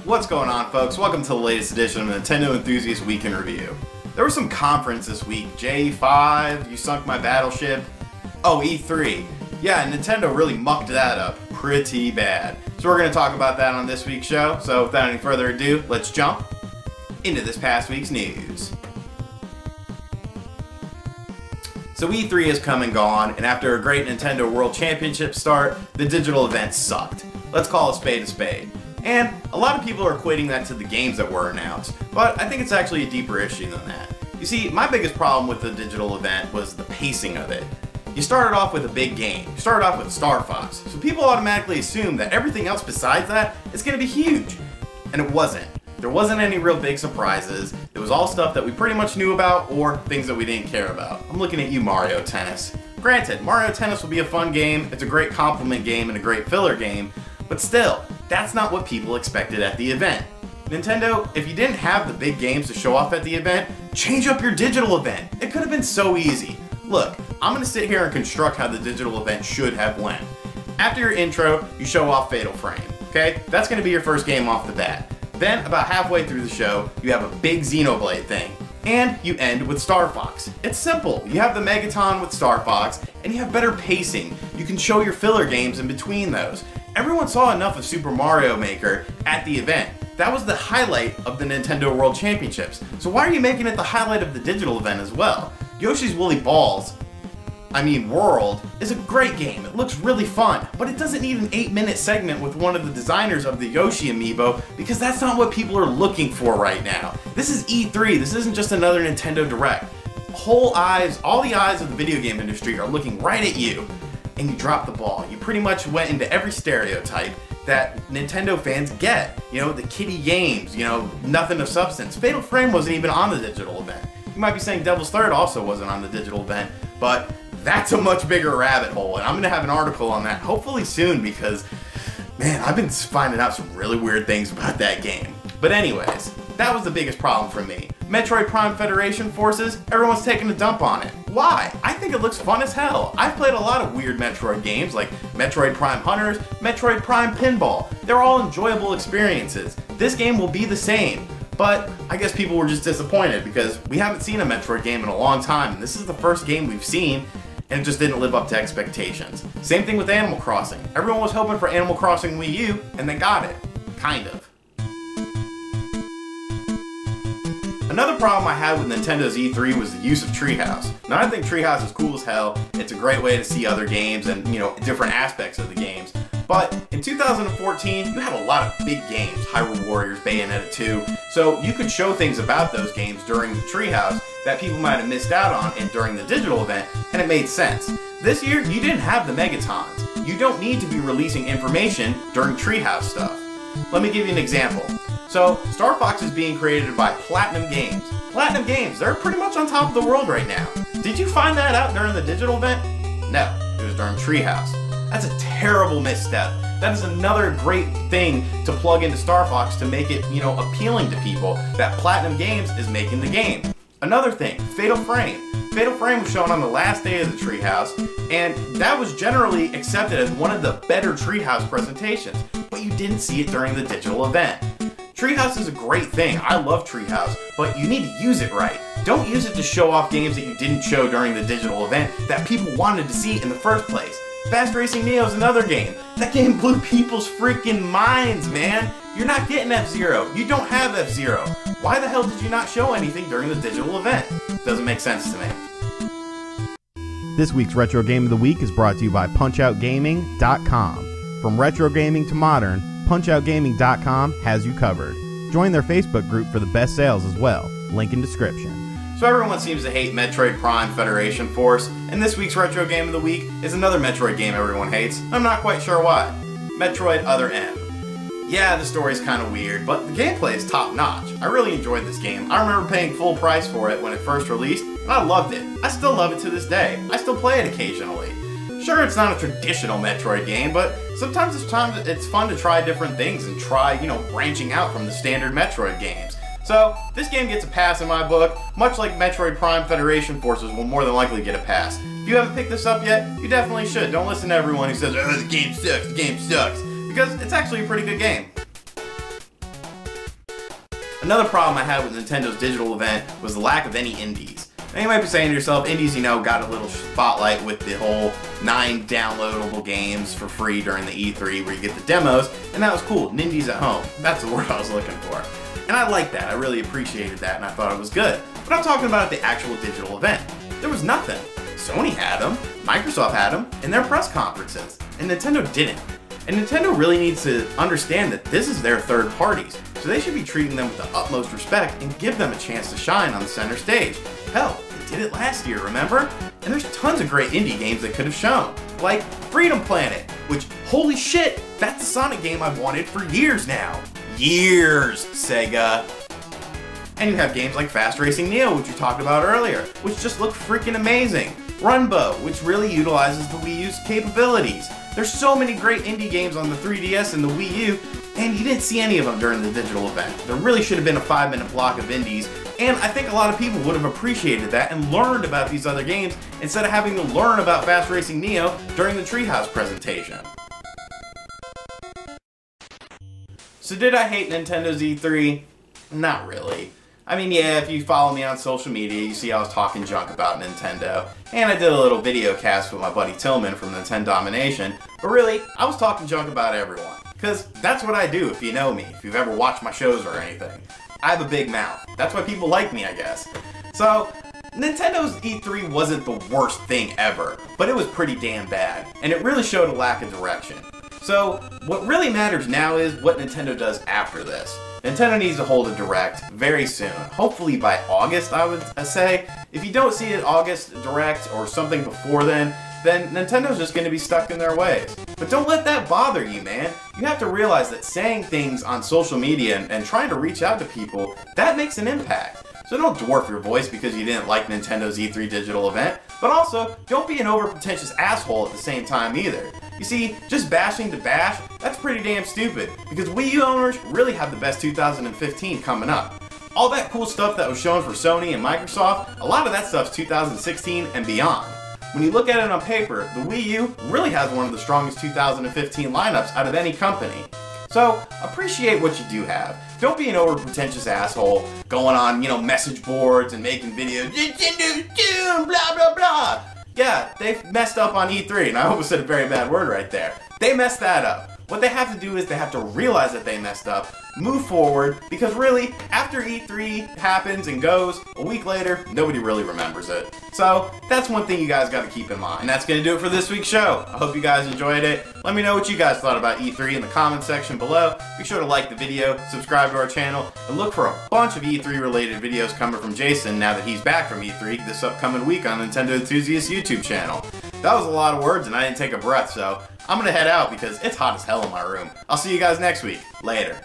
What's going on, folks? Welcome to the latest edition of Nintendo Enthusiast Week in Review. There was some conference this week. J5, You Sunk My Battleship. Oh, E3. Yeah, Nintendo really mucked that up pretty bad. So we're going to talk about that on this week's show. So without any further ado, let's jump into this past week's news. So E3 has come and gone, and after a great Nintendo World Championship start, the digital event sucked. Let's call a spade a spade. And a lot of people are equating that to the games that were announced, but I think it's actually a deeper issue than that. You see, my biggest problem with the digital event was the pacing of it. You started off with a big game. You started off with Star Fox, so people automatically assume that everything else besides that is going to be huge. And it wasn't. There wasn't any real big surprises. It was all stuff that we pretty much knew about or things that we didn't care about. I'm looking at you, Mario Tennis. Granted, Mario Tennis will be a fun game. It's a great complement game and a great filler game, but still, that's not what people expected at the event. Nintendo, if you didn't have the big games to show off at the event, change up your digital event. It could have been so easy. Look, I'm going to sit here and construct how the digital event should have went. After your intro, you show off Fatal Frame, okay? That's going to be your first game off the bat. Then, about halfway through the show, you have a big Xenoblade thing. And you end with Star Fox. It's simple. You have the Megaton with Star Fox, and you have better pacing. You can show your filler games in between those. Everyone saw enough of Super Mario Maker at the event. That was the highlight of the Nintendo World Championships. So why are you making it the highlight of the digital event as well? Yoshi's Woolly World is a great game. It looks really fun, but it doesn't need an 8-minute segment with one of the designers of the Yoshi amiibo because that's not what people are looking for right now. This is E3. This isn't just another Nintendo Direct. All the eyes of the video game industry are looking right at you, and you dropped the ball. You pretty much went into every stereotype that Nintendo fans get. You know, the kiddie games, you know, nothing of substance. Fatal Frame wasn't even on the digital event. You might be saying Devil's Third also wasn't on the digital event, but that's a much bigger rabbit hole, and I'm going to have an article on that hopefully soon because, man, I've been finding out some really weird things about that game. But anyways, that was the biggest problem for me. Metroid Prime Federation Forces, everyone's taking a dump on it. Why? I think it looks fun as hell. I've played a lot of weird Metroid games like Metroid Prime Hunters, Metroid Prime Pinball. They're all enjoyable experiences. This game will be the same. But I guess people were just disappointed because we haven't seen a Metroid game in a long time, and this is the first game we've seen, and it just didn't live up to expectations. Same thing with Animal Crossing. Everyone was hoping for Animal Crossing Wii U, and they got it. Kind of. Another problem I had with Nintendo's E3 was the use of Treehouse. Now, I think Treehouse is cool as hell. It's a great way to see other games and, you know, different aspects of the games. But in 2014, you had a lot of big games, Hyrule Warriors, Bayonetta 2, so you could show things about those games during the Treehouse that people might have missed out on and during the digital event, and it made sense. This year, you didn't have the Megatons. You don't need to be releasing information during Treehouse stuff. Let me give you an example. So, Star Fox is being created by Platinum Games. Platinum Games, they're pretty much on top of the world right now. Did you find that out during the digital event? No, it was during Treehouse. That's a terrible misstep. That is another great thing to plug into Star Fox to make it, you know, appealing to people that Platinum Games is making the game. Another thing, Fatal Frame. Fatal Frame was shown on the last day of the Treehouse, and that was generally accepted as one of the better Treehouse presentations, but you didn't see it during the digital event. Treehouse is a great thing. I love Treehouse, but you need to use it right. Don't use it to show off games that you didn't show during the digital event that people wanted to see in the first place. Fast Racing Neo is another game. That game blew people's freaking minds, man. You're not getting F-Zero. You don't have F-Zero. Why the hell did you not show anything during the digital event? Doesn't make sense to me. This week's Retro Game of the Week is brought to you by PunchOutGaming.com. From retro gaming to modern, PunchOutGaming.com has you covered. Join their Facebook group for the best sales as well. Link in description. So everyone seems to hate Metroid Prime Federation Force, and this week's Retro Game of the Week is another Metroid game everyone hates. I'm not quite sure why. Metroid Other M. Yeah, the story's kind of weird, but the gameplay is top-notch. I really enjoyed this game. I remember paying full price for it when it first released, and I loved it. I still love it to this day. I still play it occasionally. Sure, it's not a traditional Metroid game, but sometimes it's fun to try different things and try, you know, branching out from the standard Metroid games. So, this game gets a pass in my book, much like Metroid Prime Federation Forces will more than likely get a pass. If you haven't picked this up yet, you definitely should. Don't listen to everyone who says, oh, the game sucks, because it's actually a pretty good game. Another problem I had with Nintendo's digital event was the lack of any indies. Now you might be saying to yourself, indies, got a little spotlight with the whole 9 downloadable games for free during the E3 where you get the demos, and that was cool. Nindies at home. That's the word I was looking for. And I liked that. I really appreciated that, and I thought it was good. But I'm talking about the actual digital event. There was nothing. Sony had them, Microsoft had them in their press conferences, and Nintendo didn't. And Nintendo really needs to understand that this is their third parties, so they should be treating them with the utmost respect and give them a chance to shine on the center stage. Hell, they did it last year, remember? And there's tons of great indie games they could have shown, like Freedom Planet, which, holy shit, that's a Sonic game I've wanted for years now. Years, Sega. And you have games like Fast Racing Neo, which we talked about earlier, which just look freaking amazing. Runbow, which really utilizes the Wii U's capabilities. There's so many great indie games on the 3DS and the Wii U, and you didn't see any of them during the digital event. There really should have been a 5-minute block of indies, and I think a lot of people would have appreciated that and learned about these other games instead of having to learn about Fast Racing Neo during the Treehouse presentation. So did I hate Nintendo's E3? Not really. I mean, yeah, if you follow me on social media, you see I was talking junk about Nintendo. And I did a little video cast with my buddy Tillman from Nintendo Domination. But really, I was talking junk about everyone. Because that's what I do if you know me, if you've ever watched my shows or anything. I have a big mouth. That's why people like me, I guess. So, Nintendo's E3 wasn't the worst thing ever, but it was pretty damn bad. And it really showed a lack of direction. So, what really matters now is what Nintendo does after this. Nintendo needs to hold a Direct very soon. Hopefully by August, I would say. If you don't see an August Direct or something before then Nintendo's just going to be stuck in their ways. But don't let that bother you, man. You have to realize that saying things on social media and trying to reach out to people, that makes an impact. So don't dwarf your voice because you didn't like Nintendo's E3 digital event, but also don't be an over-pretentious asshole at the same time either. You see, just bashing to bash, that's pretty damn stupid, because Wii U owners really have the best 2015 coming up. All that cool stuff that was shown for Sony and Microsoft, a lot of that stuff's 2016 and beyond. When you look at it on paper, the Wii U really has one of the strongest 2015 lineups out of any company. So, appreciate what you do have. Don't be an over-pretentious asshole going on, message boards and making videos, Nintendo's doomed, blah blah blah. Yeah, they messed up on E3, and I almost said a very bad word right there. They messed that up. What they have to do is they have to realize that they messed up, move forward, because really, after E3 happens and goes, a week later, nobody really remembers it. So, that's one thing you guys got to keep in mind. And that's going to do it for this week's show. I hope you guys enjoyed it. Let me know what you guys thought about E3 in the comments section below. Be sure to like the video, subscribe to our channel, and look for a bunch of E3 related videos coming from Jason now that he's back from E3 this upcoming week on Nintendo Enthusiast YouTube channel. That was a lot of words and I didn't take a breath, so I'm gonna head out because it's hot as hell in my room. I'll see you guys next week. Later.